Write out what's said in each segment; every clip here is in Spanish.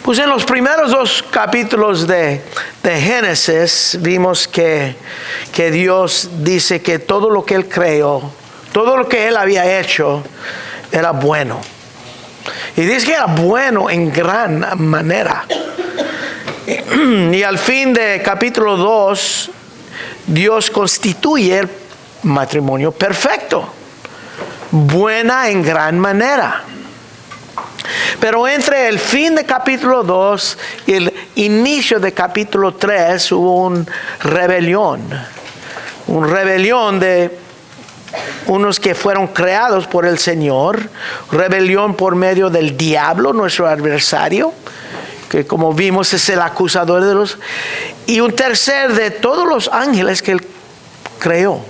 Pues en los primeros 2 capítulos de Génesis vimos que Dios dice que todo lo que Él creó, todo lo que Él había hecho, era bueno. Y dice que era bueno en gran manera. Y al fin de capítulo 2, Dios constituye el matrimonio perfecto, buena en gran manera. Pero entre el fin de capítulo 2 y el inicio de capítulo 3 hubo una rebelión de unos que fueron creados por el Señor, rebelión por medio del diablo, nuestro adversario, que como vimos es el acusador de los, y un tercer de todos los ángeles que Él creó.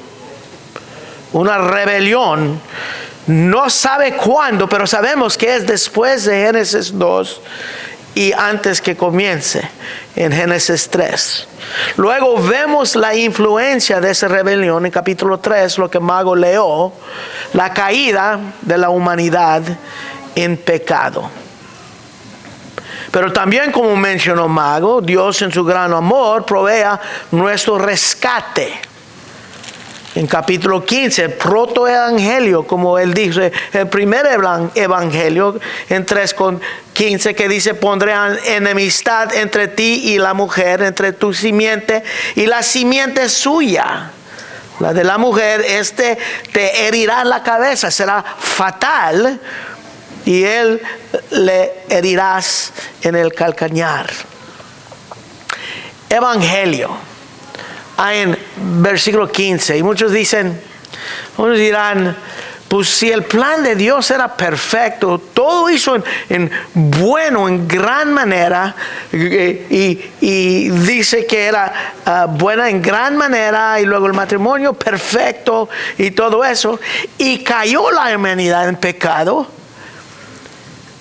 Una rebelión. No sabe cuándo, pero sabemos que es después de Génesis 2 y antes que comience en Génesis 3. Luego vemos la influencia de esa rebelión en capítulo 3, lo que Mago leyó, la caída de la humanidad en pecado. Pero también, como mencionó Mago, Dios en su gran amor provee nuestro rescate. En capítulo 15, el protoevangelio, como él dice, el primer evangelio, en 3:15, que dice: pondré enemistad entre ti y la mujer, entre tu simiente y la simiente suya. La de la mujer, te herirá la cabeza, será fatal, y él le herirás en el calcañar. Evangelio. Hay en versículo 15, y muchos dirán, pues si el plan de Dios era perfecto, todo hizo en bueno, en gran manera, y dice que era buena en gran manera, y luego el matrimonio perfecto y todo eso, y cayó la humanidad en pecado.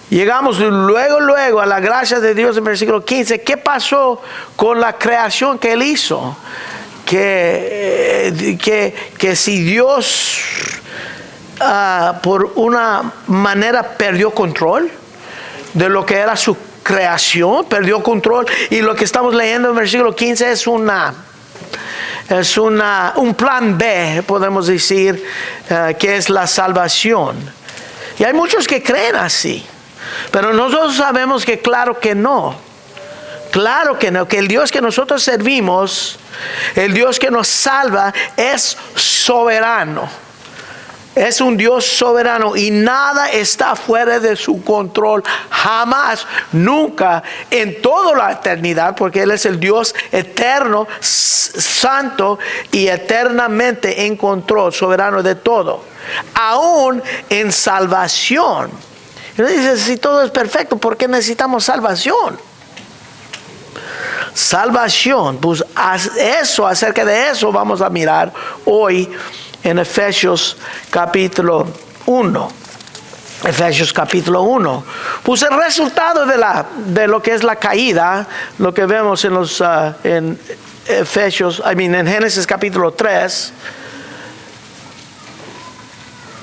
Llegamos luego a la gracia de Dios en versículo 15. ¿Qué pasó con la creación que Él hizo? Que si Dios por una manera perdió control de lo que era su creación, perdió control, y lo que estamos leyendo en versículo 15 es un plan B, podemos decir, que es la salvación. Y hay muchos que creen así, pero nosotros sabemos que claro que no, que el Dios que nosotros servimos, el Dios que nos salva, es soberano. Es un Dios soberano y nada está fuera de su control. Jamás, nunca, en toda la eternidad, porque Él es el Dios eterno, santo y eternamente en control, soberano de todo. Aún en salvación. Y uno dice, si todo es perfecto, ¿por qué necesitamos salvación? Salvación, pues acerca de eso vamos a mirar hoy en Efesios capítulo 1. Efesios capítulo 1. Pues el resultado de lo que es la caída, lo que vemos en en Génesis capítulo 3,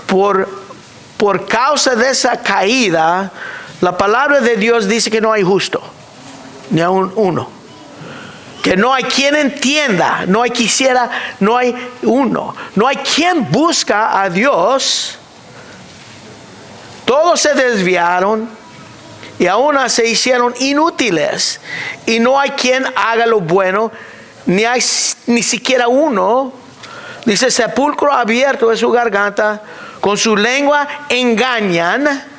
por causa de esa caída, la palabra de Dios dice que no hay justo, ni aun uno. Que no hay quien entienda, no hay uno. No hay quien busca a Dios. Todos se desviaron y aún se hicieron inútiles. Y no hay quien haga lo bueno, ni siquiera uno. Dice, sepulcro abierto es su garganta, con su lengua engañan.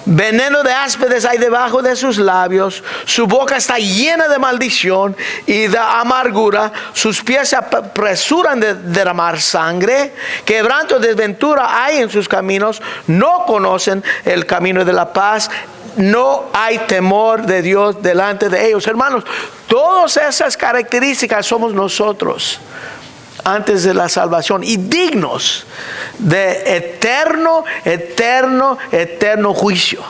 Veneno de áspedes hay debajo de sus labios, su boca está llena de maldición y de amargura, sus pies se apresuran de derramar sangre, quebranto de desventura hay en sus caminos, no conocen el camino de la paz, no hay temor de Dios delante de ellos. Hermanos, todas esas características somos nosotros antes de la salvación y dignos de eterno juicio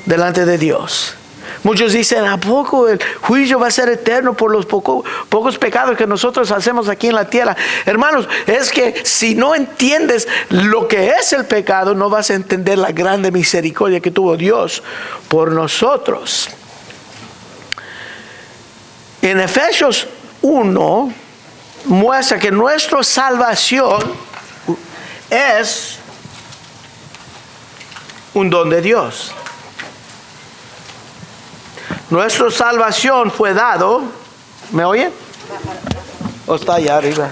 delante de Dios. Muchos dicen, ¿a poco el juicio va a ser eterno por los pocos pecados que nosotros hacemos aquí en la tierra? Hermanos, es que si no entiendes lo que es el pecado, no vas a entender la grande misericordia que tuvo Dios por nosotros. En Efesios 1 muestra que nuestra salvación es un don de Dios. Nuestra salvación fue dado. ¿Me oyen? ¿O está allá arriba?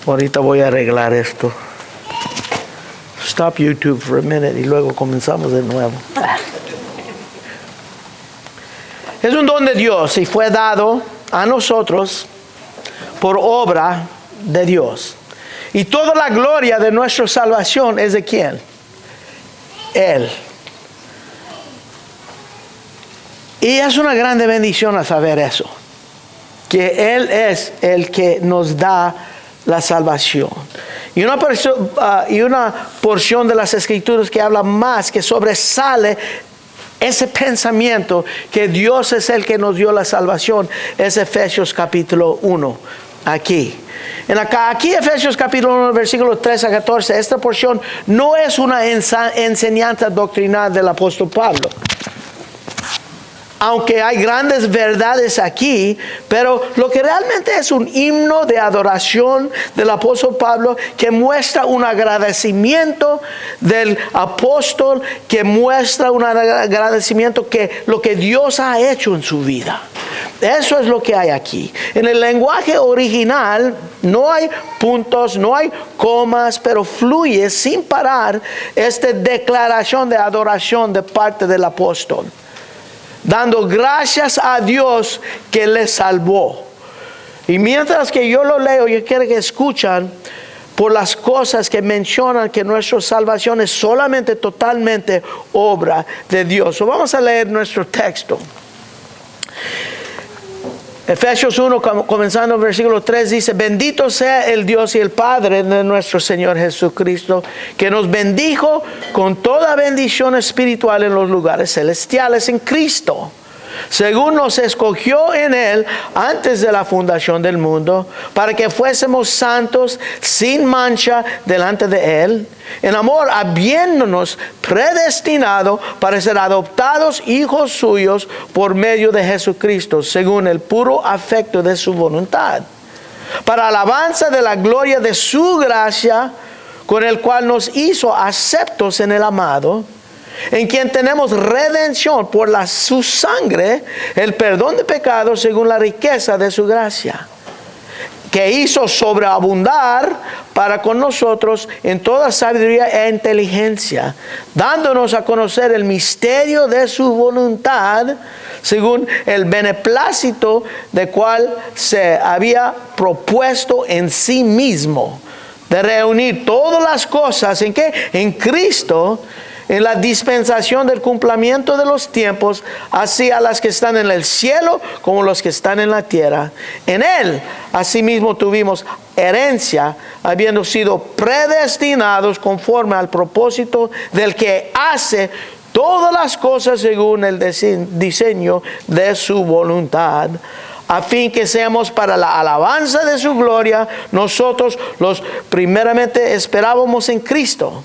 Ahorita voy a arreglar esto. Stop YouTube for a minute y luego comenzamos de nuevo. Es un don de Dios y fue dado a nosotros por obra de Dios. Y toda la gloria de nuestra salvación es de ¿quién? Él. Y es una grande bendición a saber eso. Que Él es el que nos da la salvación. Y una porción de las Escrituras que habla más, que sobresale ese pensamiento que Dios es el que nos dio la salvación, es Efesios capítulo 1. Aquí. Aquí Efesios capítulo 1, versículos 13 a 14, esta porción no es una enseñanza doctrinal del apóstol Pablo. Aunque hay grandes verdades aquí, pero lo que realmente es un himno de adoración del apóstol Pablo que muestra un agradecimiento del apóstol, que muestra un agradecimiento que lo que Dios ha hecho en su vida. Eso es lo que hay aquí. En el lenguaje original no hay puntos, no hay comas, pero fluye sin parar esta declaración de adoración de parte del apóstol, dando gracias a Dios que le salvó. Y mientras que yo lo leo, yo quiero que escuchan por las cosas que mencionan que nuestra salvación es solamente, totalmente obra de Dios. So vamos a leer nuestro texto. Efesios 1, comenzando en versículo 3, dice: bendito sea el Dios y el Padre de nuestro Señor Jesucristo, que nos bendijo con toda bendición espiritual en los lugares celestiales en Cristo, según nos escogió en Él antes de la fundación del mundo, para que fuésemos santos sin mancha delante de Él, en amor habiéndonos predestinado para ser adoptados hijos suyos por medio de Jesucristo, según el puro afecto de su voluntad, para alabanza de la gloria de su gracia, con el cual nos hizo aceptos en el amado, en quien tenemos redención por su sangre, el perdón de pecados según la riqueza de su gracia, que hizo sobreabundar para con nosotros en toda sabiduría e inteligencia, dándonos a conocer el misterio de su voluntad, según el beneplácito de cual se había propuesto en sí mismo, de reunir todas las cosas ¿en qué? En Cristo, en la dispensación del cumplimiento de los tiempos, así a las que están en el cielo como los que están en la tierra. En Él, asimismo, tuvimos herencia, habiendo sido predestinados conforme al propósito del que hace todas las cosas según el diseño de su voluntad, a fin que seamos para la alabanza de su gloria, nosotros los primeramente esperábamos en Cristo.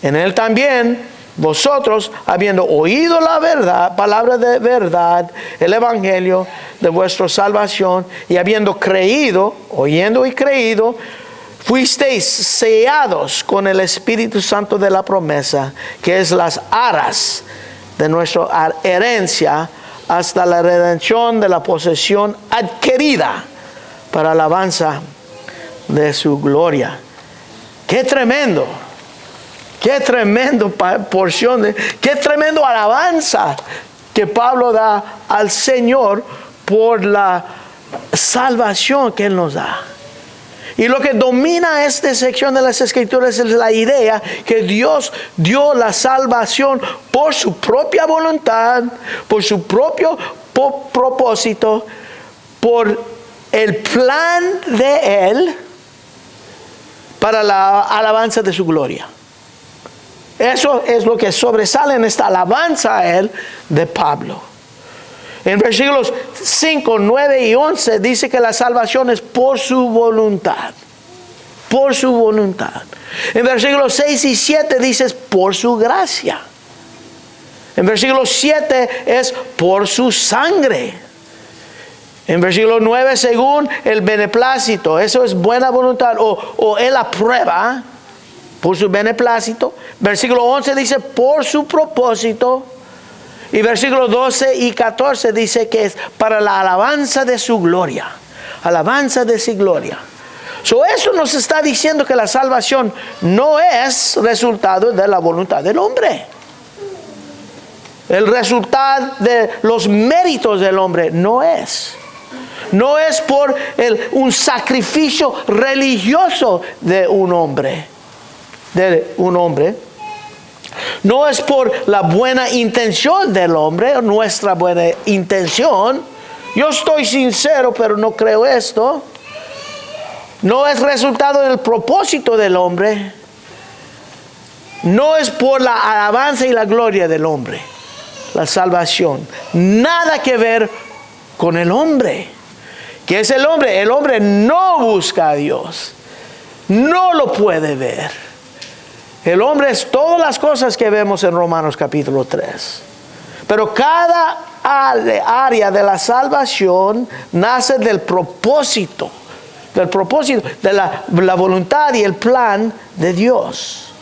En Él también vosotros, habiendo oído la verdad, palabra de verdad, el evangelio de vuestra salvación, y habiendo creído, oyendo y creído, fuisteis sellados con el Espíritu Santo de la promesa, que es las arras de nuestra herencia, hasta la redención de la posesión adquirida para alabanza de su gloria. ¡Qué tremendo! Qué tremendo porción, qué tremendo alabanza que Pablo da al Señor por la salvación que Él nos da. Y lo que domina esta sección de las Escrituras es la idea que Dios dio la salvación por su propia voluntad, por su propio propósito, por el plan de Él, para la alabanza de su gloria. Eso es lo que sobresale en esta alabanza a Él de Pablo. En versículos 5, 9 y 11 dice que la salvación es por su voluntad. Por su voluntad. En versículos 6 y 7 dice por su gracia. En versículo 7 es por su sangre. En versículo 9 según el beneplácito. Eso es buena voluntad o Él aprueba por su beneplácito. Versículo 11 dice por su propósito. Y versículos 12 y 14 dice que es para la alabanza de su gloria. Alabanza de su gloria. Eso nos está diciendo que la salvación no es resultado de la voluntad del hombre. El resultado de los méritos del hombre no es. No es por un sacrificio religioso de un hombre. No es por la buena intención del hombre, nuestra buena intención. Yo estoy sincero, pero no creo esto. No es resultado del propósito del hombre. No es por la alabanza y la gloria del hombre. La salvación. Nada que ver con el hombre. ¿Qué es el hombre? El hombre no busca a Dios. No lo puede ver. El hombre es todas las cosas que vemos en Romanos capítulo 3. Pero cada área de la salvación nace del propósito. De la voluntad y el plan de Dios.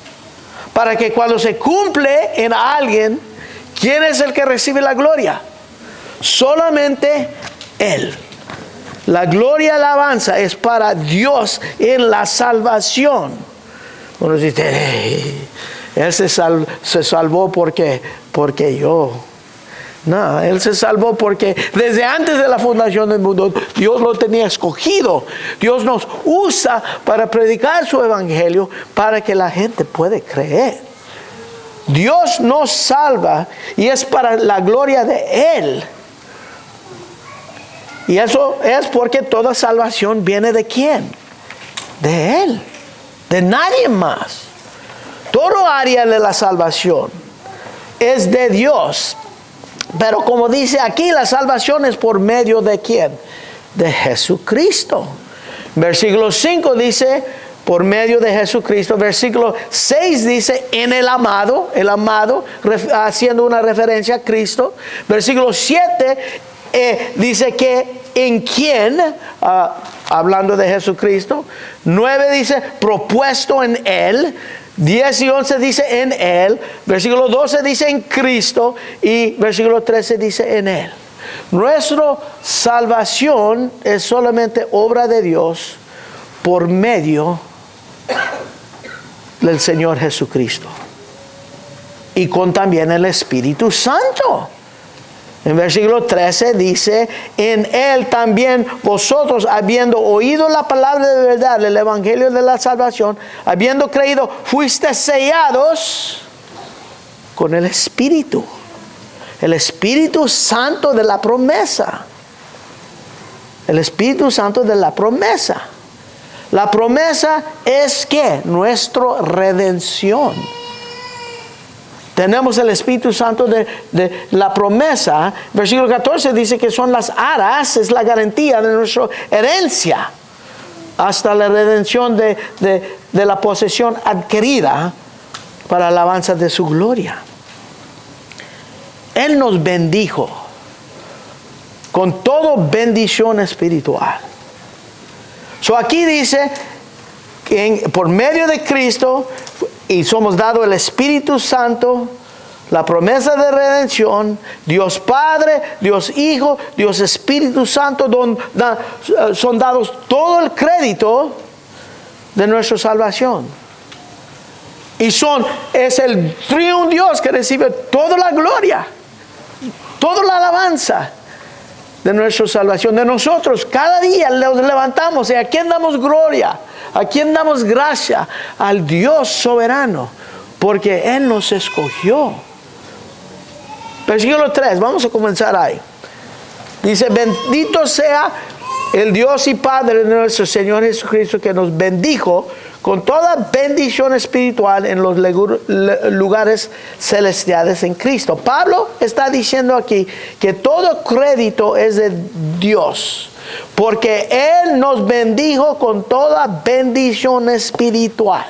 Para que cuando se cumple en alguien, ¿quién es el que recibe la gloria? Solamente Él. La gloria y alabanza es para Dios en la salvación. Uno dice, Él se salvó porque yo. No, Él se salvó porque desde antes de la fundación del mundo Dios lo tenía escogido. Dios nos usa para predicar su evangelio para que la gente pueda creer. Dios nos salva y es para la gloria de Él. Y eso es porque toda salvación viene de ¿quién? De Él. De nadie más. Todo área de la salvación es de Dios. Pero como dice aquí, la salvación es por medio de ¿quién? De Jesucristo. Versículo 5 dice, por medio de Jesucristo. Versículo 6 dice, en el amado, haciendo una referencia a Cristo. Versículo 7 dice que en quién, hablando de Jesucristo. 9 dice, propuesto en Él. 10 y 11 dice en Él. Versículo 12 dice en Cristo. Y versículo 13 dice en Él. Nuestra salvación es solamente obra de Dios por medio del Señor Jesucristo. Y con también el Espíritu Santo. En versículo 13 dice, en Él también vosotros, habiendo oído la palabra de verdad, el evangelio de la salvación, habiendo creído, fuisteis sellados con el Espíritu Santo de la promesa. El Espíritu Santo de la promesa. La promesa es ¿qué? Nuestra redención. Tenemos el Espíritu Santo de la promesa. Versículo 14 dice que son las aras, es la garantía de nuestra herencia. Hasta la redención de la posesión adquirida para alabanza de su gloria. Él nos bendijo con toda bendición espiritual. Aquí dice que por medio de Cristo y somos dados el Espíritu Santo, la promesa de redención, Dios Padre, Dios Hijo, Dios Espíritu Santo, son dados todo el crédito de nuestra salvación. Y es el triunfo Dios que recibe toda la gloria, toda la alabanza de nuestra salvación. De nosotros, cada día nos levantamos y a quién damos gloria. ¿A quién damos gracia? Al Dios soberano, porque Él nos escogió. Versículo 3, vamos a comenzar ahí. Dice, bendito sea el Dios y Padre de nuestro Señor Jesucristo, que nos bendijo con toda bendición espiritual en los lugares celestiales en Cristo. Pablo está diciendo aquí que todo crédito es de Dios, porque Él nos bendijo con toda bendición espiritual.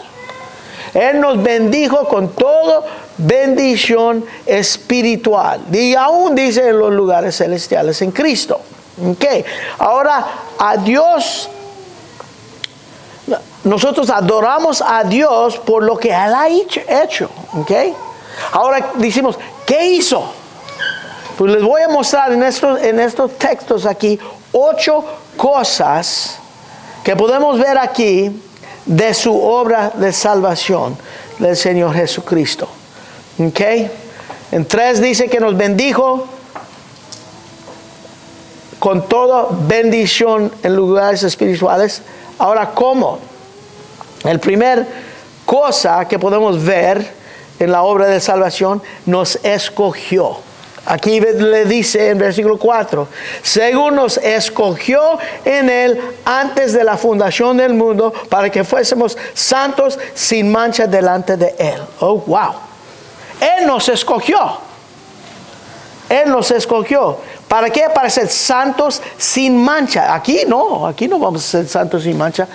Él nos bendijo con toda bendición espiritual. Y aún dice en los lugares celestiales en Cristo. Okay. Ahora, a Dios, nosotros adoramos a Dios por lo que Él ha hecho. Okay. Ahora decimos, ¿qué hizo? Pues les voy a mostrar en estos textos aquí 8 cosas que podemos ver aquí de su obra de salvación del Señor Jesucristo. Okay. En 3 dice que nos bendijo con toda bendición en lugares espirituales. Ahora, ¿cómo? El primer cosa que podemos ver en la obra de salvación, nos escogió. Aquí le dice en versículo 4, según nos escogió en Él antes de la fundación del mundo, para que fuésemos santos sin mancha delante de Él. Oh, wow. Él nos escogió. Él nos escogió. ¿Para qué? Para ser santos sin mancha. Aquí no vamos a ser santos sin mancha.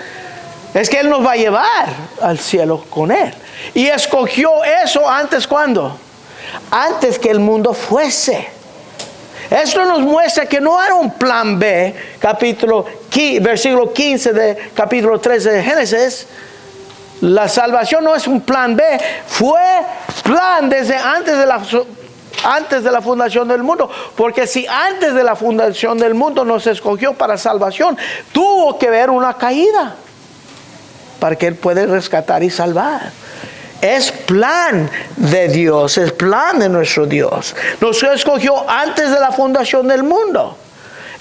Es que Él nos va a llevar al cielo con Él. Y escogió eso antes, ¿cuándo? Antes que el mundo fuese. Esto nos muestra que no era un plan B, versículo 15 de capítulo 13 de Génesis. La salvación no es un plan B, fue plan desde antes de la fundación del mundo, porque si antes de la fundación del mundo nos escogió para salvación, tuvo que haber una caída para que Él pueda rescatar y salvar. Es plan de Dios, es plan de nuestro Dios. Nos escogió antes de la fundación del mundo.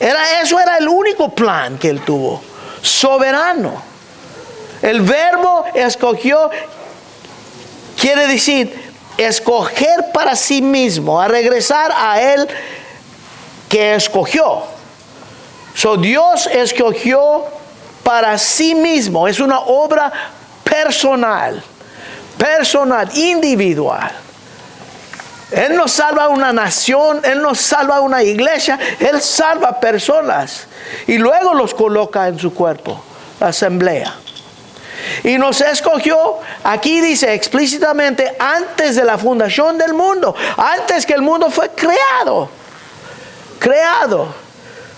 Eso era el único plan que Él tuvo, soberano. El verbo escogió quiere decir escoger para sí mismo, a regresar a Él que escogió. Dios escogió para sí mismo. Es una obra personal, individual. Él no salva a una nación, Él no salva a una iglesia, Él salva personas y luego los coloca en su cuerpo, la asamblea. Y nos escogió, aquí dice explícitamente, antes de la fundación del mundo, antes que el mundo fue creado.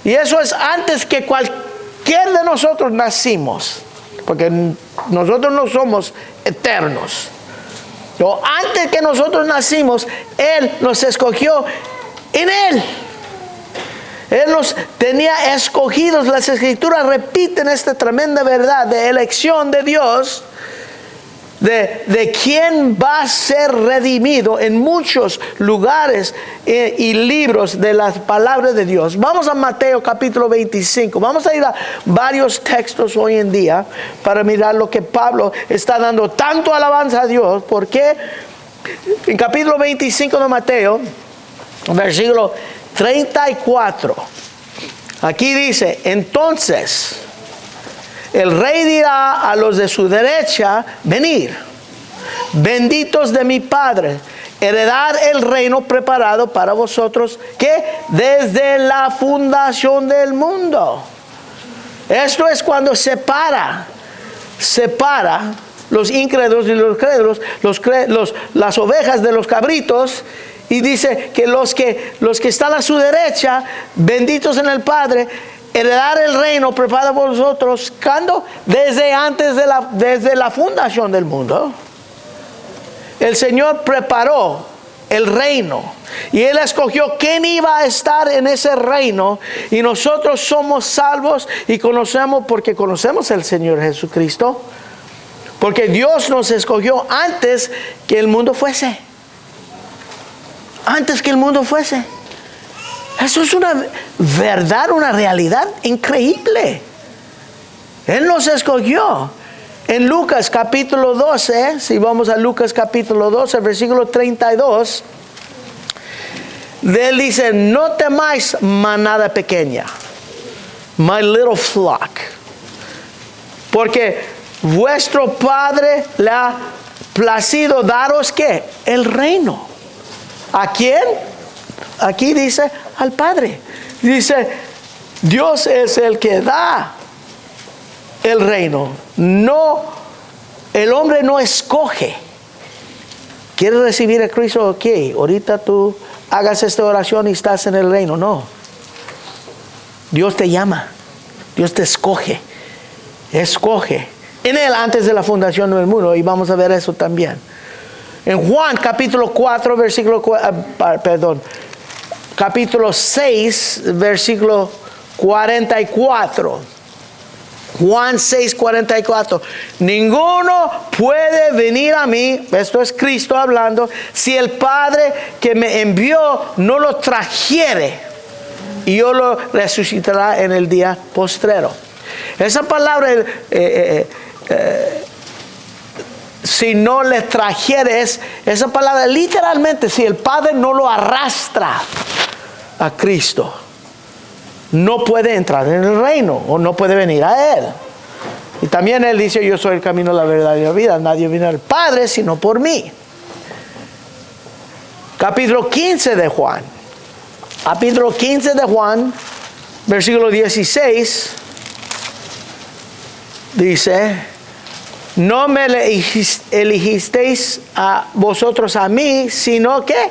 Y eso es antes que cualquier de nosotros nacimos, porque nosotros no somos eternos. Pero antes que nosotros nacimos, Él nos escogió en Él. Él nos tenía escogidos. Las Escrituras repiten esta tremenda verdad de elección de Dios, de quién va a ser redimido en muchos lugares y libros de las palabras de Dios. Vamos a Mateo capítulo 25. Vamos a ir a varios textos hoy en día para mirar lo que Pablo está dando tanto alabanza a Dios. Porque en capítulo 25 de Mateo, versículo 34, aquí dice: entonces el rey dirá a los de su derecha: venid, benditos de mi Padre, heredad el reino preparado para vosotros, que desde la fundación del mundo. Esto es cuando separa los incrédulos y los crédulos, las ovejas de los cabritos. Y dice que los que están a su derecha, benditos en el Padre, heredar el reino preparado por vosotros, ¿cuándo? Desde la fundación del mundo. El Señor preparó el reino y Él escogió quién iba a estar en ese reino, y nosotros somos salvos y porque conocemos al Señor Jesucristo, porque Dios nos escogió antes que el mundo fuese. Antes que el mundo fuese. Eso es una verdad, una realidad increíble. Él nos escogió. En Lucas capítulo 12, si vamos a Lucas capítulo 12, versículo 32, Él dice: no temáis, manada pequeña, my little flock, porque vuestro Padre le ha placido daros ¿qué? El reino. ¿A quién? Aquí dice al Padre. Dice, Dios es el que da el reino. No, el hombre no escoge. ¿Quieres recibir a Cristo? Ok, ahorita tú hagas esta oración y estás en el reino. No. Dios te llama. Dios te escoge. Escoge. En él antes de la fundación del mundo. Y vamos a ver eso también. En Juan capítulo 4, capítulo 6, versículo 44. Juan 6, 44. Ninguno puede venir a mí, esto es Cristo hablando, si el Padre que me envió no lo trajere, y yo lo resucitará en el día postrero. Esa palabra, si no le trajeres, esa palabra literalmente, si el Padre no lo arrastra a Cristo, no puede entrar en el reino o no puede venir a Él. Y también Él dice, yo soy el camino, la verdad y la vida. Nadie viene al Padre sino por mí. Capítulo 15 de Juan. Capítulo 15 de Juan, versículo 16, dice, no me elegisteis a vosotros a mí, sino que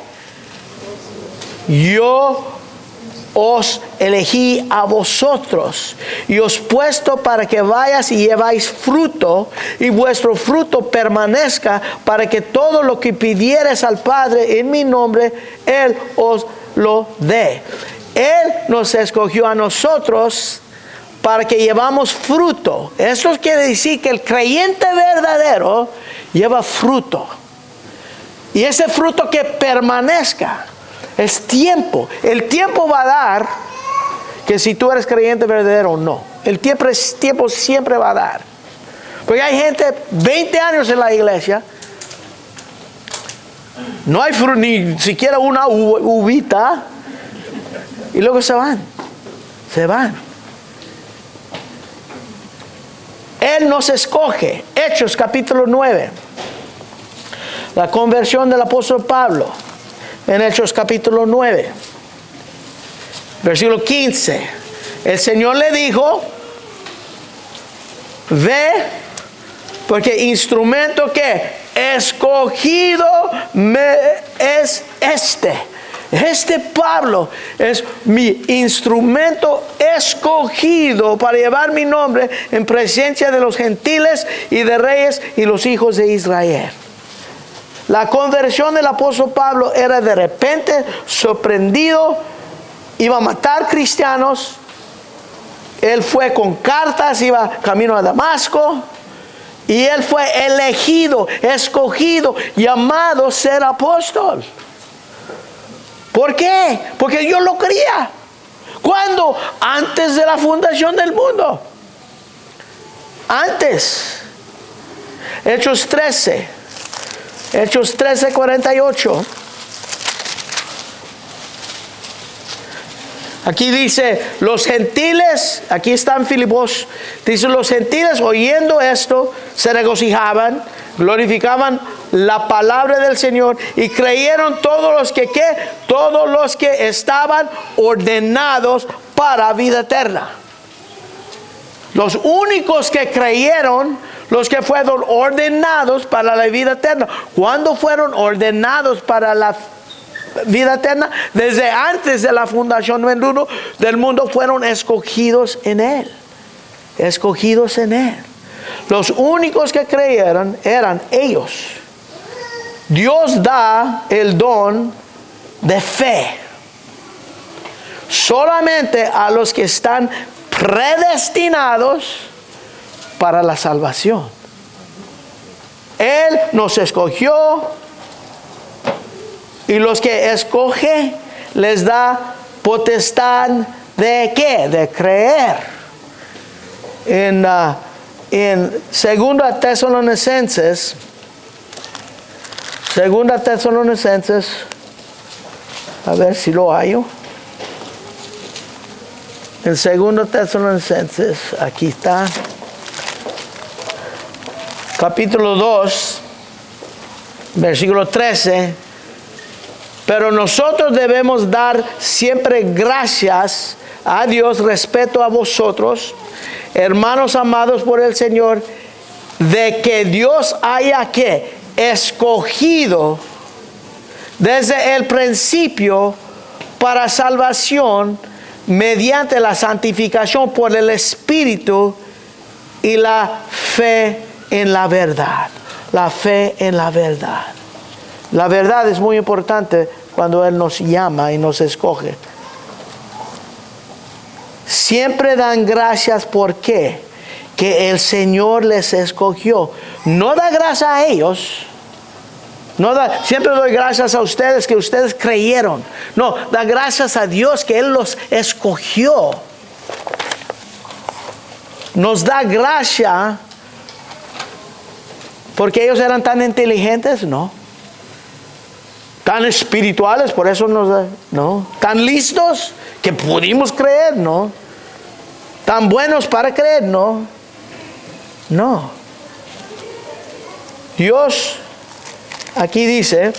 yo os elegí a vosotros y os puesto para que vayas y lleváis fruto y vuestro fruto permanezca, para que todo lo que pidieres al Padre en mi nombre, Él os lo dé. Él nos escogió a nosotros para que llevamos fruto. Eso quiere decir que el creyente verdadero lleva fruto. Y ese fruto que permanezca. Es tiempo. El tiempo va a dar que si tú eres creyente verdadero o no. El tiempo siempre va a dar. Porque hay gente 20 años en la iglesia, no hay fruto, ni siquiera una uvita, y luego se van. Él nos escoge. Hechos capítulo 9. La conversión del apóstol Pablo. En Hechos capítulo 9, versículo 15, el Señor le dijo, ve, porque instrumento que escogido me es este Pablo es mi instrumento escogido para llevar mi nombre en presencia de los gentiles y de reyes y los hijos de Israel. La conversión del apóstol Pablo era de repente, sorprendido, iba a matar cristianos. Él fue con cartas, iba camino a Damasco, y él fue elegido, escogido, llamado a ser apóstol. ¿Por qué? Porque Dios lo quería. ¿Cuándo? Antes de la fundación del mundo. Antes. Hechos 13. Hechos 13, 48. Aquí dice, los gentiles, aquí están Filipos, dice, los gentiles oyendo esto, se regocijaban, glorificaban la palabra del Señor y creyeron todos los que estaban ordenados para vida eterna. Los únicos que creyeron, los que fueron ordenados para la vida eterna. ¿Cuándo fueron ordenados para la vida eterna? Desde antes de la fundación del mundo fueron escogidos en Él. Escogidos en Él. Los únicos que creyeron eran ellos. Dios da el don de fe solamente a los que están predestinados para la salvación. Él nos escogió y los que escoge les da potestad de ¿qué? De creer. En 2 Tesalonicenses, a ver si lo hallo. En 2 Tesalonicenses, aquí está. capítulo 2, versículo 13. Pero nosotros debemos dar siempre gracias a Dios respecto a vosotros, hermanos amados por el Señor, de que Dios haya que escogido desde el principio para salvación mediante la santificación por el Espíritu y la fe en la verdad. La fe en la verdad. La verdad es muy importante cuando Él nos llama y nos escoge. Siempre dan gracias. ¿Por qué? Que el Señor les escogió. No da gracias a ellos. Siempre doy gracias a ustedes que ustedes creyeron. No, da gracias a Dios que Él los escogió. Nos da gracia porque ellos eran tan inteligentes, no. Tan espirituales, por eso nos da, no. Tan listos que pudimos creer, no. Tan buenos para creer, no. No. Dios aquí dice,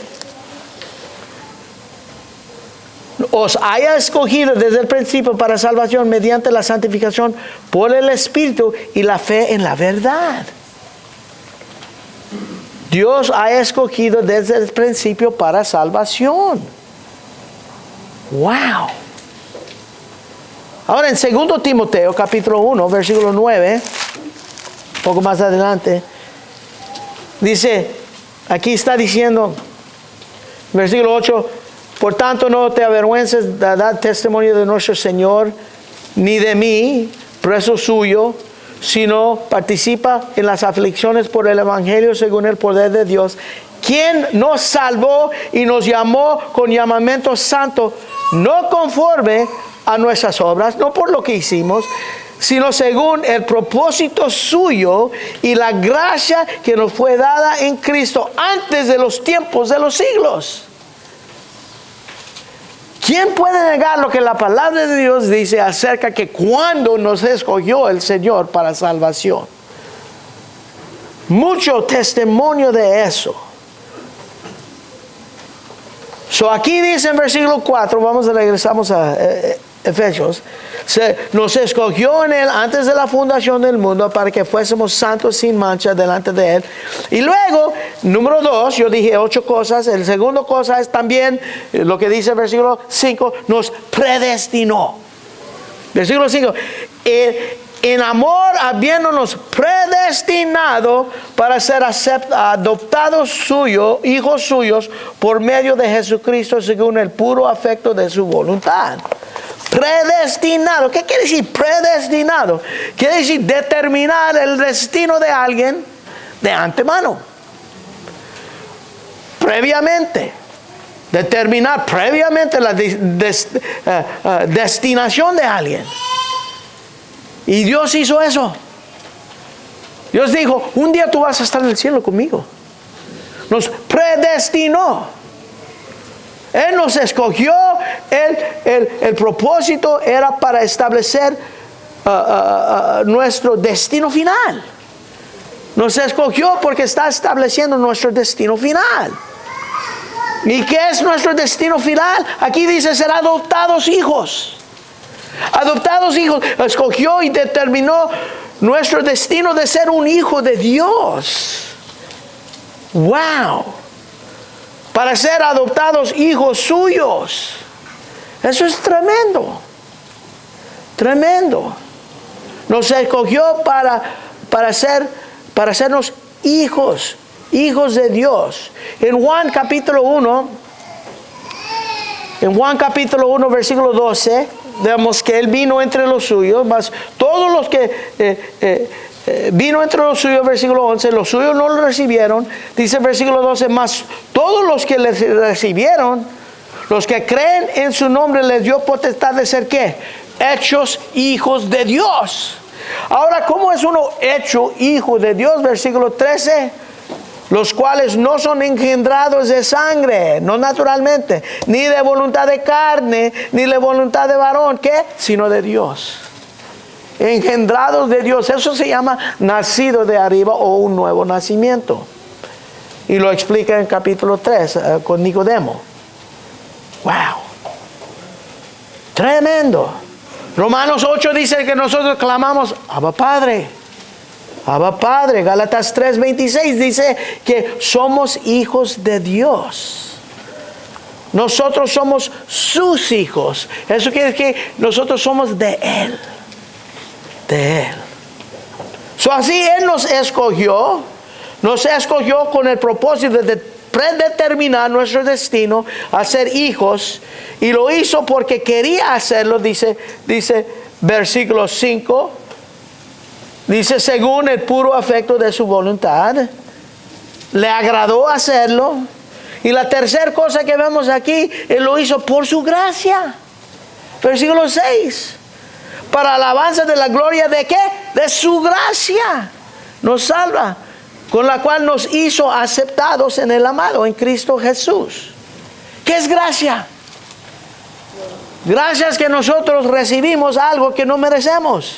os haya escogido desde el principio para salvación mediante la santificación por el Espíritu y la fe en la verdad. Dios ha escogido desde el principio para salvación. Wow. Ahora en 2 Timoteo capítulo 1 versículo 9, un poco más adelante, dice, aquí está diciendo, versículo 8, por tanto no te avergüences de dar testimonio de nuestro Señor, ni de mí, preso suyo, sino participa en las aflicciones por el Evangelio según el poder de Dios, quien nos salvó y nos llamó con llamamiento santo, no conforme a nuestras obras, no por lo que hicimos, sino según el propósito suyo y la gracia que nos fue dada en Cristo antes de los tiempos de los siglos. ¿Quién puede negar lo que la palabra de Dios dice acerca que cuando nos escogió el Señor para salvación? Mucho testimonio de eso. Aquí dice en versículo 4, regresamos a Efesios, nos escogió en Él antes de la fundación del mundo para que fuésemos santos sin mancha delante de Él. Y luego, número 2, yo dije 8 cosas. El segundo cosa es también lo que dice el versículo 5, nos predestinó. Versículo 5, en amor habiéndonos predestinado para ser adoptados suyos, hijos suyos, por medio de Jesucristo según el puro afecto de su voluntad. Predestinado. ¿Qué quiere decir predestinado? Quiere decir determinar el destino de alguien de antemano. Previamente. Determinar previamente la destinación de alguien. Y Dios hizo eso. Dios dijo, un día tú vas a estar en el cielo conmigo. Nos predestinó. Él nos escogió, el propósito era para establecer nuestro destino final. Nos escogió porque está estableciendo nuestro destino final. ¿Y qué es nuestro destino final? Aquí dice ser adoptados hijos. Adoptados hijos. Escogió y determinó nuestro destino de ser un hijo de Dios. ¡Wow! Para ser adoptados hijos suyos. Eso es tremendo. Tremendo. Nos escogió para sernos hijos de Dios. En Juan capítulo 1, versículo 12, vemos que Él vino entre los suyos, mas todos los que vino entre los suyos, versículo 11, los suyos no lo recibieron. Dice el versículo 12, mas todos los que le recibieron, los que creen en su nombre, les dio potestad de ser ¿qué? Hechos hijos de Dios. Ahora, ¿cómo es uno hecho hijo de Dios? Versículo 13, los cuales no son engendrados de sangre, no naturalmente, ni de voluntad de carne, ni de voluntad de varón, ¿qué? Sino de Dios. engendrados de Dios. Eso se llama nacido de arriba o un nuevo nacimiento. Y lo explica en capítulo 3 con Nicodemo. ¡Wow! Tremendo. Romanos 8 dice que nosotros clamamos, Abba Padre. Abba Padre. Gálatas 3:26 dice que somos hijos de Dios. Nosotros somos sus hijos. Eso quiere decir que nosotros somos de Él. De Él. Así Él nos escogió con el propósito de predeterminar nuestro destino a ser hijos, y lo hizo porque quería hacerlo, dice versículo 5, dice según el puro afecto de su voluntad, le agradó hacerlo. Y la tercera cosa que vemos aquí, Él lo hizo por su gracia. Versículo 6. Para alabanza de la gloria de ¿qué? De su gracia. Nos salva, con la cual nos hizo aceptados en el amado, en Cristo Jesús. ¿Qué es gracia? Gracia es que nosotros recibimos algo que no merecemos.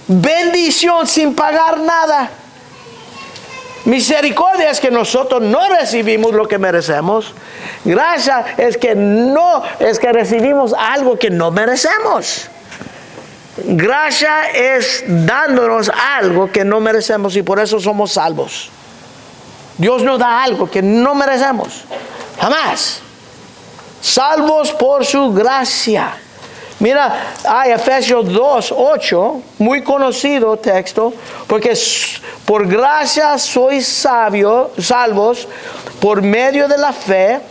Bendición sin pagar nada. Misericordia es que nosotros no recibimos lo que merecemos. Gracia es que recibimos algo que no merecemos. Gracia es dándonos algo que no merecemos, y por eso somos salvos. Dios nos da algo que no merecemos. Jamás. Salvos por su gracia. Mira, hay Efesios 2:8, muy conocido texto, porque por gracia sois salvos por medio de la fe,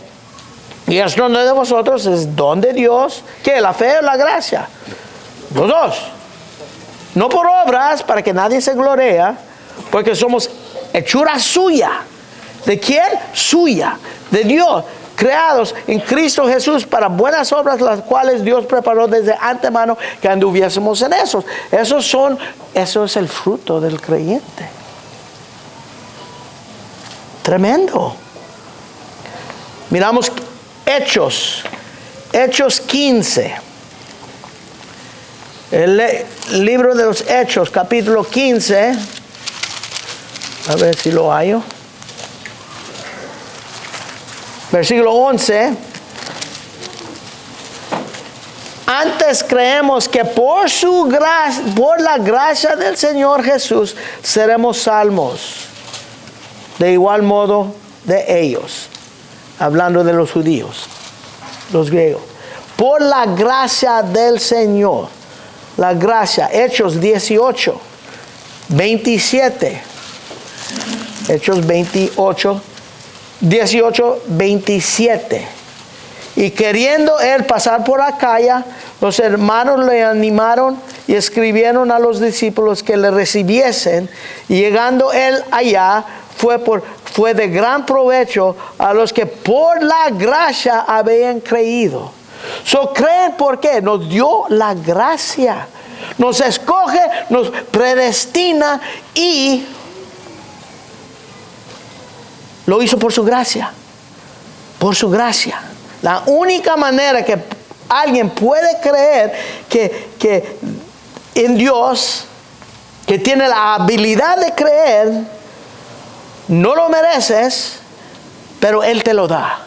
y esto no es de vosotros, es don de Dios. ¿Qué? ¿La fe o la gracia? Los dos. No por obras, para que nadie se glorea, porque somos hechura suya. ¿De quién? Suya, de Dios. Creados en Cristo Jesús para buenas obras, las cuales Dios preparó desde antemano que anduviésemos en esos. Eso es el fruto del creyente. Tremendo. Miramos Hechos 15. El libro de los Hechos, capítulo 15. A ver si lo hallo. Versículo 11. Antes creemos que por la gracia del Señor Jesús seremos salvos. De igual modo de ellos. Hablando de los judíos, los griegos. Por la gracia del Señor. La gracia. Hechos 18, 27. Hechos 18, 27. Y queriendo él pasar por Acaya, los hermanos le animaron y escribieron a los discípulos que le recibiesen. Y llegando él allá, fue de gran provecho a los que por la gracia habían creído. Creen porque nos dio la gracia. Nos escoge, nos predestina y lo hizo por su gracia. Por su gracia. La única manera que alguien puede creer que en Dios, que tiene la habilidad de creer, no lo mereces, pero Él te lo da.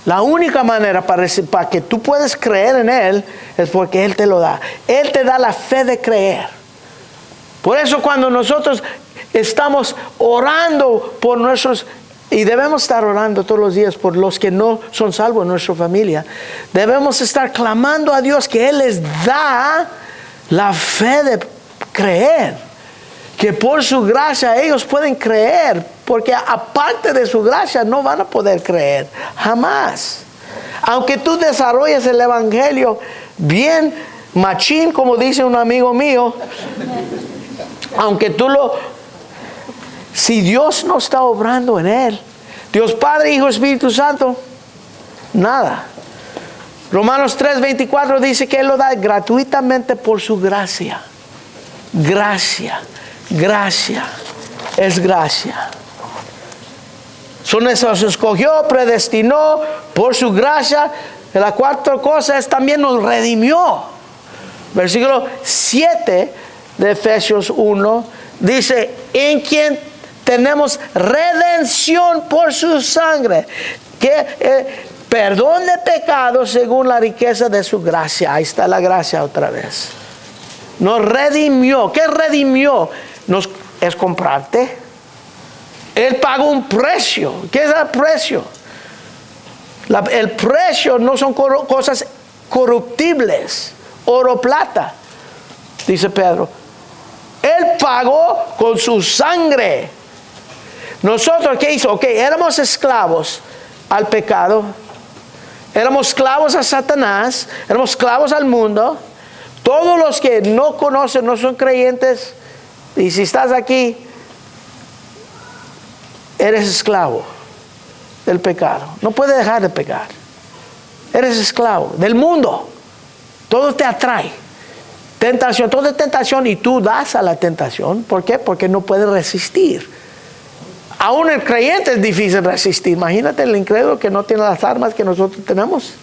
La única manera para que tú puedas creer en Él es porque Él te lo da. Él te da la fe de creer. Por eso cuando nosotros estamos orando por nuestros, y debemos estar orando todos los días por los que no son salvos en nuestra familia, debemos estar clamando a Dios que Él les da la fe de creer. Que por su gracia ellos pueden creer, porque aparte de su gracia no van a poder creer, jamás. Aunque tú desarrolles el evangelio bien machín, como dice un amigo mío, aunque si Dios no está obrando en él, Dios Padre, Hijo, Espíritu Santo, nada. Romanos 3:24 dice que Él lo da gratuitamente por su gracia. Gracia. Gracia, es gracia. Eso se escogió, predestinó por su gracia. La cuarta cosa es también nos redimió. Versículo 7 de Efesios 1 dice, en quien tenemos redención por su sangre, que perdón de pecados según la riqueza de su gracia. Ahí está la gracia otra vez. Nos redimió. ¿Qué redimió? Es comprarte. Él pagó un precio. ¿Qué es el precio? El precio no son cosas corruptibles, oro, plata, dice Pedro. Él pagó con su sangre. Nosotros, ¿qué hizo? Ok, éramos esclavos al pecado, éramos esclavos a Satanás, éramos esclavos al mundo. Todos los que no conocen, no son creyentes, y si estás aquí, eres esclavo del pecado. No puedes dejar de pecar. Eres esclavo del mundo. Todo te atrae. Tentación, todo es tentación y tú das a la tentación. ¿Por qué? Porque no puedes resistir. Aún el creyente es difícil resistir. Imagínate el incrédulo que no tiene las armas que nosotros tenemos.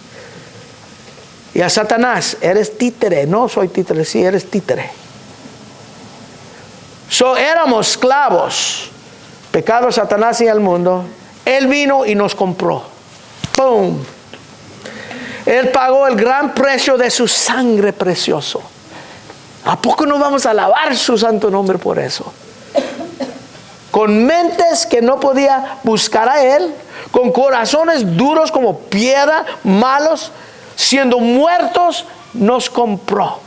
Y a Satanás, eres títere. No soy títere, sí, eres títere. Éramos esclavos. Pecado, Satanás y al mundo. Él vino y nos compró. ¡Pum! Él pagó el gran precio de su sangre precioso. ¿A poco no vamos a alabar su santo nombre por eso? Con mentes que no podía buscar a Él, con corazones duros como piedra, malos, siendo muertos, nos compró.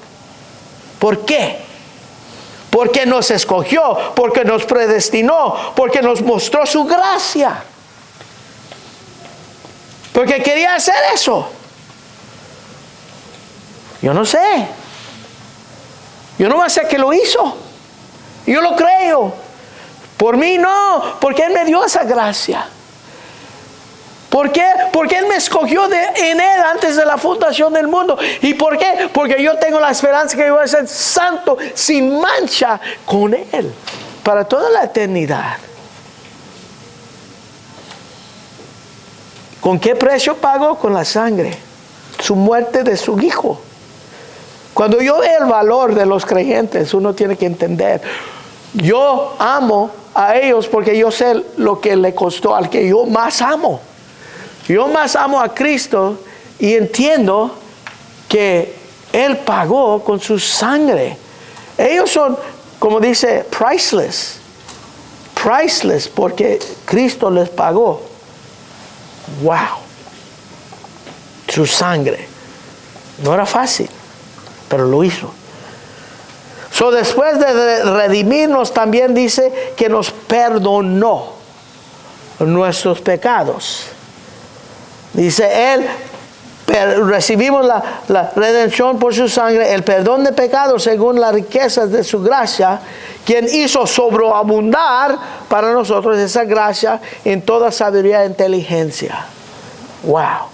¿Por qué? Porque nos escogió, porque nos predestinó, porque nos mostró su gracia. Porque quería hacer eso. Yo no sé. Yo no sé que lo hizo. Yo lo creo. Por mí no, porque Él me dio esa gracia. ¿Por qué? Porque Él me escogió en Él antes de la fundación del mundo. ¿Y por qué? Porque yo tengo la esperanza que yo voy a ser santo, sin mancha, con Él, para toda la eternidad. ¿Con qué precio pagó? Con la sangre. Su muerte de su Hijo. Cuando yo veo el valor de los creyentes, uno tiene que entender. Yo amo a ellos porque yo sé lo que le costó al que yo más amo. Yo más amo a Cristo y entiendo que Él pagó con su sangre. Ellos son, como dice, priceless. Priceless porque Cristo les pagó. Wow. Su sangre. No era fácil, pero lo hizo. Después de redimirnos, también dice que nos perdonó nuestros pecados. Dice Él, recibimos la redención por su sangre, el perdón de pecados según las riquezas de su gracia, quien hizo sobreabundar para nosotros esa gracia en toda sabiduría e inteligencia. Wow.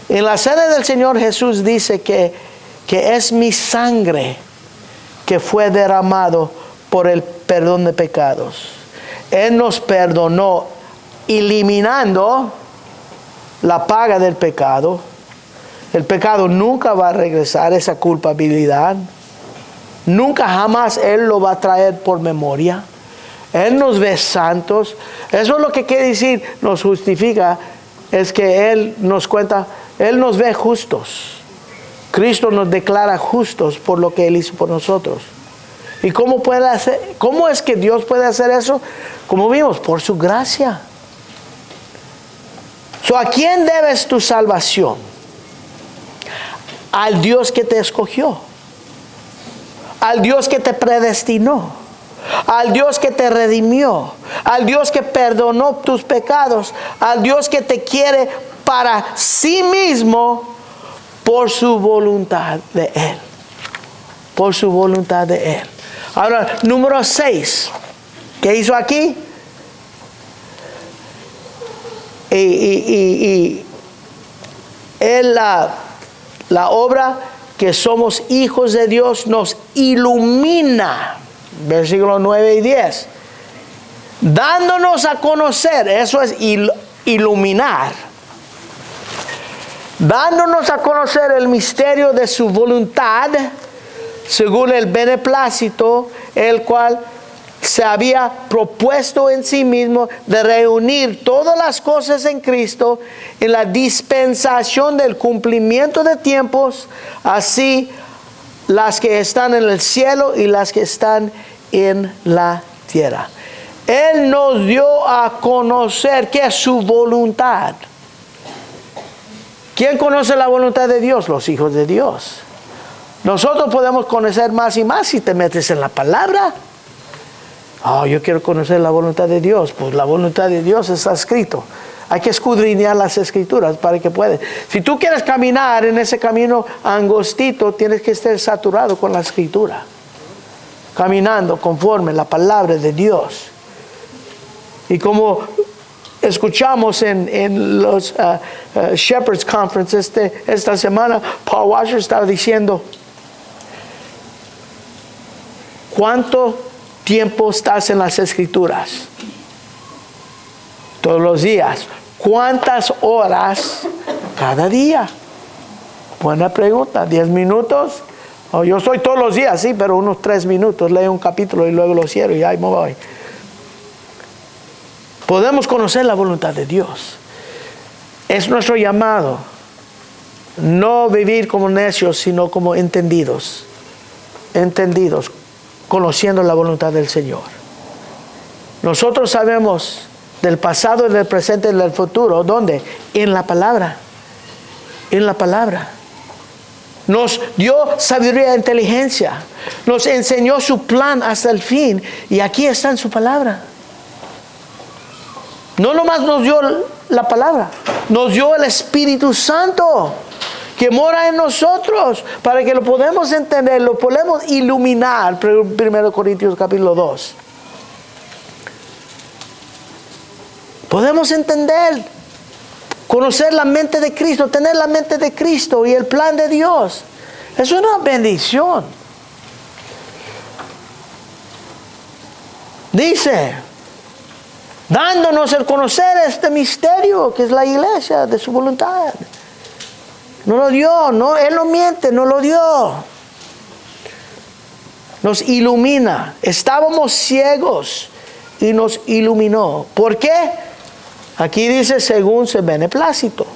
En la cena del Señor Jesús dice que es mi sangre que fue derramado por el perdón de pecados. Él nos perdonó eliminando la paga del pecado. El pecado nunca va a regresar, esa culpabilidad. Nunca jamás Él lo va a traer por memoria. Él nos ve santos. Eso es lo que quiere decir, nos justifica, es que Él nos cuenta, Él nos ve justos. Cristo nos declara justos por lo que Él hizo por nosotros. ¿Y cómo es que Dios puede hacer eso? Como vimos, por su gracia. ¿A quién debes tu salvación? Al Dios que te escogió. Al Dios que te predestinó. Al Dios que te redimió. Al Dios que perdonó tus pecados. Al Dios que te quiere para sí mismo por su voluntad de Él. Por su voluntad de Él. Ahora, número 6. ¿Qué hizo aquí? Y Él, la obra que somos hijos de Dios, nos ilumina. Versículos 9 y 10. Dándonos a conocer, eso es iluminar. dándonos a conocer el misterio de su voluntad, según el beneplácito, el cual se había propuesto en sí mismo de reunir todas las cosas en Cristo en la dispensación del cumplimiento de tiempos, así las que están en el cielo y las que están en la tierra. Él nos dio a conocer que es su voluntad. ¿Quién conoce la voluntad de Dios? Los hijos de Dios. Nosotros podemos conocer más y más si te metes en la palabra. Oh, yo quiero conocer la voluntad de Dios. Pues la voluntad de Dios está escrito. Hay que escudriñar las escrituras para que puedas. Si tú quieres caminar en ese camino angostito, tienes que estar saturado con la escritura. Caminando conforme la palabra de Dios. Y como escuchamos en los Shepherds Conference esta semana, Paul Washer estaba diciendo, ¿cuánto tiempo estás en las escrituras? Todos los días. ¿Cuántas horas cada día? Buena pregunta. ¿10 minutos? Oh, yo estoy todos los días, sí, pero unos 3 minutos. Leo un capítulo y luego lo cierro y ahí me voy. Podemos conocer la voluntad de Dios. Es nuestro llamado. No vivir como necios, sino como entendidos. Entendidos. Conociendo la voluntad del Señor. Nosotros sabemos del pasado, del presente y del futuro. ¿Dónde? En la palabra. En la palabra. Nos dio sabiduría e inteligencia. Nos enseñó su plan hasta el fin. Y aquí está en su palabra. No nomás nos dio la palabra. Nos dio el Espíritu Santo. Que mora en nosotros, para que lo podamos entender, lo podemos iluminar. 1 Corintios capítulo 2. Podemos entender, conocer la mente de Cristo, tener la mente de Cristo y el plan de Dios. Es una bendición. Dice, dándonos el conocer este misterio que es la iglesia de su voluntad. No lo dio, no, Él no miente, no lo dio. Nos ilumina. Estábamos ciegos y nos iluminó. ¿Por qué? Aquí dice según su beneplácito.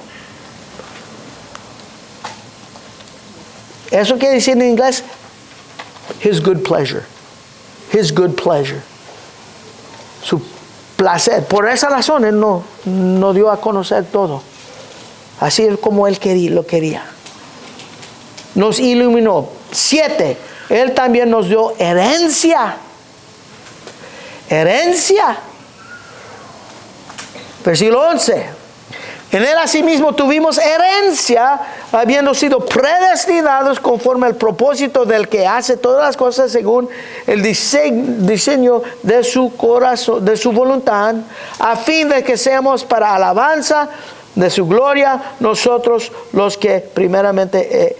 Eso quiere decir en inglés, His good pleasure. His good pleasure. Su placer. Por esa razón Él no dio a conocer todo. Así es como Él lo quería. Nos iluminó. 7. Él también nos dio herencia. Herencia. Versículo 11. En Él asimismo tuvimos herencia, habiendo sido predestinados conforme al propósito del que hace todas las cosas según el diseño de su corazón, de su voluntad, a fin de que seamos para alabanza de su gloria, nosotros los que primeramente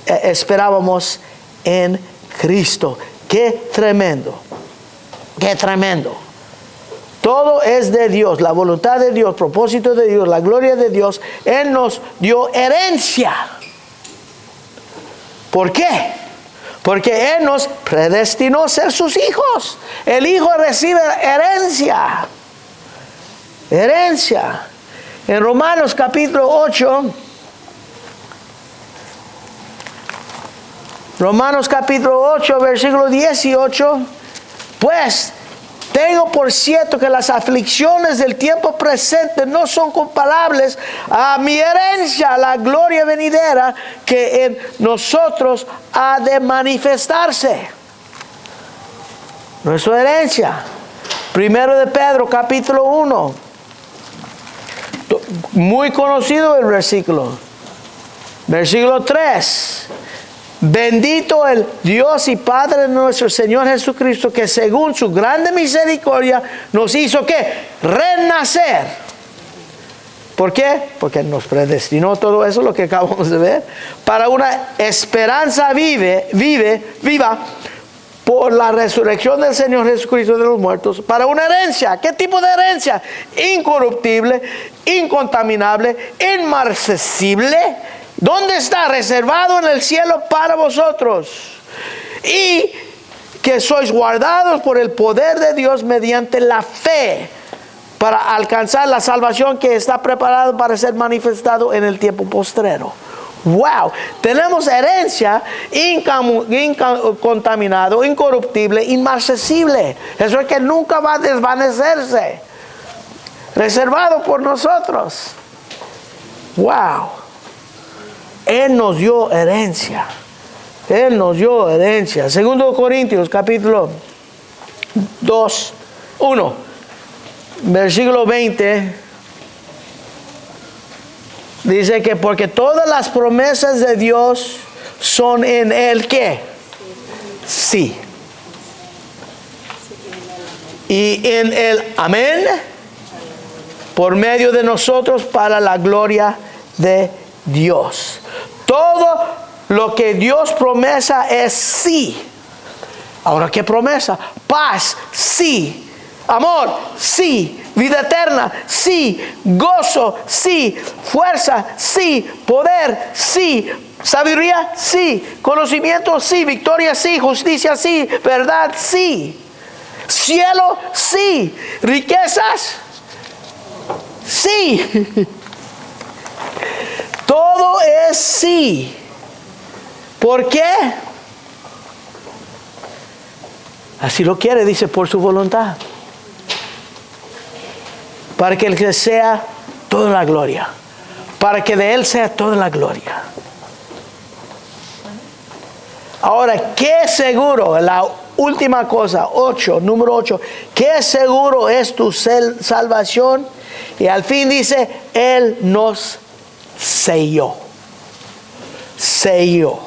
esperábamos en Cristo. ¡Qué tremendo! ¡Qué tremendo! Todo es de Dios, la voluntad de Dios, propósito de Dios, la gloria de Dios. Él nos dio herencia. ¿Por qué? Porque Él nos predestinó a ser sus hijos. El hijo recibe herencia. Herencia. En Romanos capítulo 8, Romanos capítulo 8, versículo 18, pues tengo por cierto que las aflicciones del tiempo presente no son comparables a mi herencia, la gloria venidera que en nosotros ha de manifestarse. Nuestra herencia. Primero de Pedro capítulo 1. Muy conocido el versículo. Versículo 3. Bendito el Dios y Padre de nuestro Señor Jesucristo, que según su grande misericordia nos hizo ¿qué? Renacer. ¿Por qué? Porque nos predestinó todo eso, lo que acabamos de ver, para una esperanza viva por la resurrección del Señor Jesucristo de los muertos, para una herencia. ¿Qué tipo de herencia? Incorruptible, incontaminable, inmarcesible. ¿Dónde está? Reservado en el cielo para vosotros. Y que sois guardados por el poder de Dios mediante la fe, para alcanzar la salvación que está preparada para ser manifestado en el tiempo postrero. Wow, tenemos herencia incontaminado, incorruptible, inmarcesible. Eso es que nunca va a desvanecerse. Reservado por nosotros. Wow. Él nos dio herencia. Él nos dio herencia. 2 Corintios capítulo 1, versículo 20. Dice que porque todas las promesas de Dios son en Él, ¿qué? Sí. Y en el amén, por medio de nosotros para la gloria de Dios. Todo lo que Dios promesa es sí. Ahora, ¿qué promesa? Paz, sí. Amor, sí. Vida eterna, sí. Gozo, sí. Fuerza, sí. Poder, sí. Sabiduría, sí. Conocimiento, sí. Victoria, sí. Justicia, sí. Verdad, sí. Cielo, sí. Riquezas, sí. Todo es sí. ¿Por qué? Así lo quiere, dice, por su voluntad. Para que Él que sea toda la gloria. Para que de Él sea toda la gloria. Ahora, ¿qué seguro? La última cosa, número 8. ¿Qué seguro es tu salvación? Y al fin dice, Él nos selló. Selló.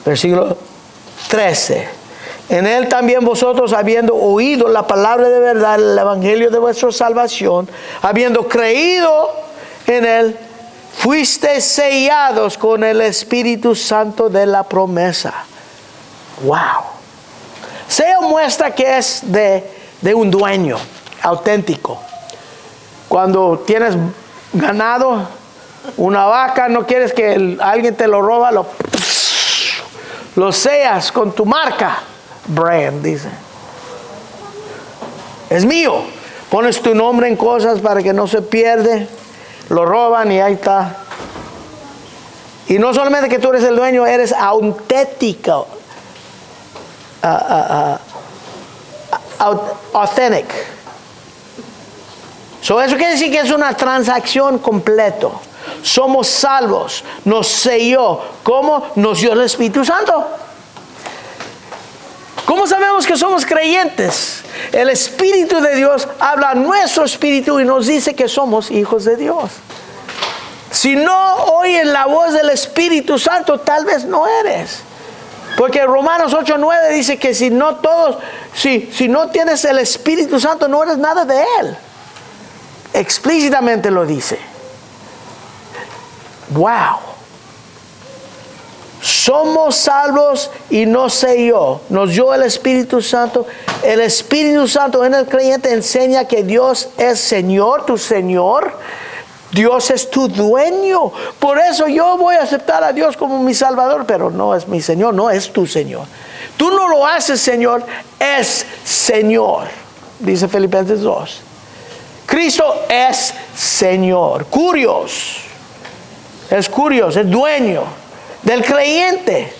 Versículo 13. En Él también vosotros, habiendo oído la palabra de verdad, el evangelio de vuestra salvación, habiendo creído en Él, fuisteis sellados con el Espíritu Santo de la promesa. Wow. Sello muestra que es de un dueño auténtico. Cuando tienes ganado, una vaca, no quieres que alguien te lo roba, lo sellas con tu marca. Brand, dice. Es mío. Pones tu nombre en cosas para que no se pierde. Lo roban y ahí está. Y no solamente que tú eres el dueño, eres auténtico. Authentic. Eso quiere decir que es una transacción completa. Somos salvos. Nos selló. ¿Cómo? Nos dio el Espíritu Santo. ¿Cómo sabemos que somos creyentes? El Espíritu de Dios habla a nuestro espíritu y nos dice que somos hijos de Dios. Si no oyes la voz del Espíritu Santo, tal vez no eres. Porque Romanos 8:9 dice que si no tienes el Espíritu Santo, no eres nada de Él. Explícitamente lo dice. Wow. Somos salvos y nos selló. Nos dio el Espíritu Santo. El Espíritu Santo en el creyente enseña que Dios es Señor, tu Señor. Dios es tu dueño. Por eso yo voy a aceptar a Dios como mi Salvador, pero no es mi Señor, no es tu Señor. Tú no lo haces Señor, es Señor. Dice Filipenses 2. Cristo es Señor. Curios. Es curioso, es dueño del creyente.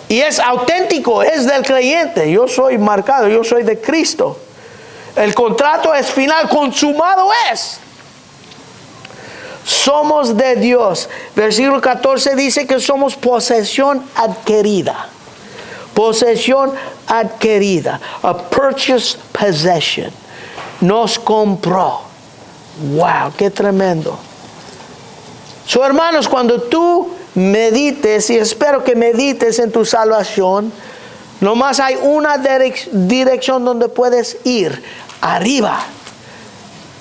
Y es auténtico, es del creyente. Yo soy marcado, yo soy de Cristo. El contrato es final, consumado es. Somos de Dios. Versículo 14 dice que somos posesión adquirida. Posesión adquirida. A purchased possession. Nos compró. Wow, qué tremendo. So, hermanos, cuando tú medites, y espero que medites en tu salvación, nomás hay una dirección donde puedes ir, arriba.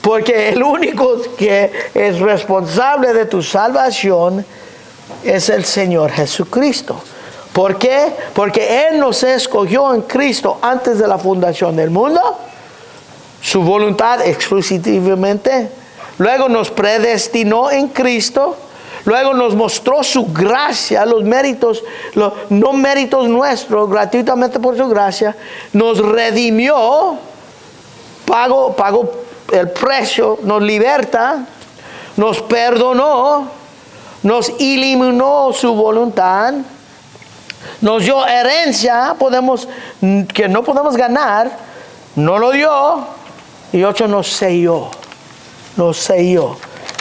Porque el único que es responsable de tu salvación es el Señor Jesucristo. ¿Por qué? Porque Él nos escogió en Cristo antes de la fundación del mundo, su voluntad exclusivamente. Luego nos predestinó en Cristo. Luego nos mostró su gracia, los méritos, no méritos nuestros, gratuitamente por su gracia. Nos redimió, pagó el precio, nos liberta, nos perdonó, nos eliminó su voluntad, nos dio herencia, que no podemos ganar, no lo dio, y 8 nos selló.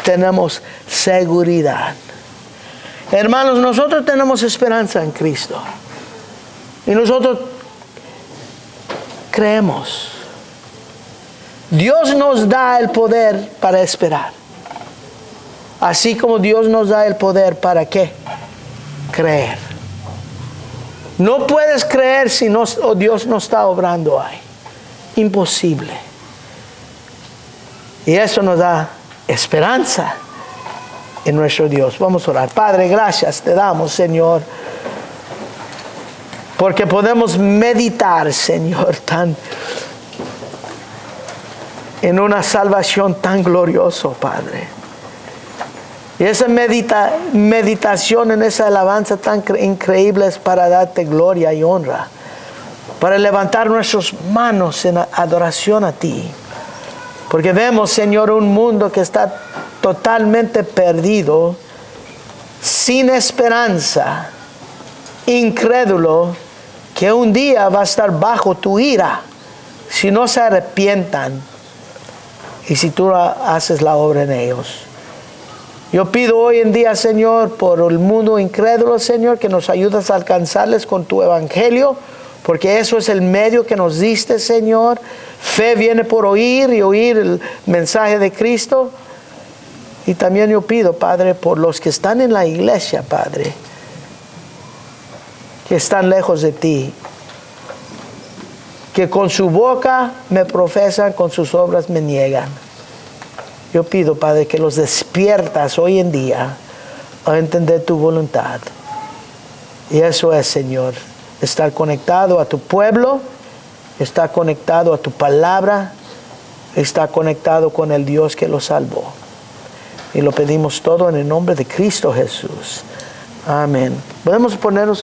Tenemos seguridad. Hermanos, nosotros tenemos esperanza en Cristo. Y nosotros creemos. Dios nos da el poder para esperar. Así como Dios nos da el poder para ¿qué? Creer. No puedes creer si Dios no está obrando ahí. Imposible. Y eso nos da esperanza en nuestro Dios. Vamos a orar. Padre, gracias te damos, Señor, porque podemos meditar, Señor, en una salvación tan gloriosa, Padre. Y esa meditación en esa alabanza tan increíble es para darte gloria y honra, para levantar nuestras manos en adoración a ti. Porque vemos, Señor, un mundo que está totalmente perdido, sin esperanza, incrédulo, que un día va a estar bajo tu ira si no se arrepientan y si tú haces la obra en ellos. Yo pido hoy en día, Señor, por el mundo incrédulo, Señor, que nos ayudes a alcanzarles con tu evangelio, porque eso es el medio que nos diste, Señor. Fe viene por oír y oír el mensaje de Cristo. Y también yo pido, Padre, por los que están en la iglesia, Padre, que están lejos de ti, que con su boca me profesan, con sus obras me niegan. Yo pido, Padre, que los despiertas hoy en día a entender tu voluntad. Y eso es, Señor, estar conectado a tu pueblo, estar conectado a tu palabra, estar conectado con el Dios que lo salvó. Y lo pedimos todo en el nombre de Cristo Jesús. Amén. Podemos ponernos